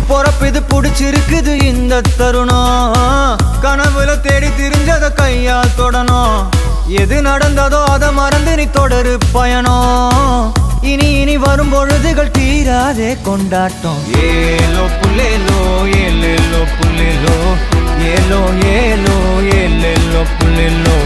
பொறப்பு இது புடிச்சிருக்குது இந்த தருணம். கனவுல தேடி திரிஞ்சத கையால் தொடணும். எது நடந்ததோ அதை மறந்து நீ தொடரு பயணம். இனி இனி வரும் பொழுதுகள் தீராதே கொண்டாட்டம். ஏலோ புல்லேலோ ஏலேலோ புல்லேலோ ஏலோ ஏலோ ஏலேலோ புல்லேலோ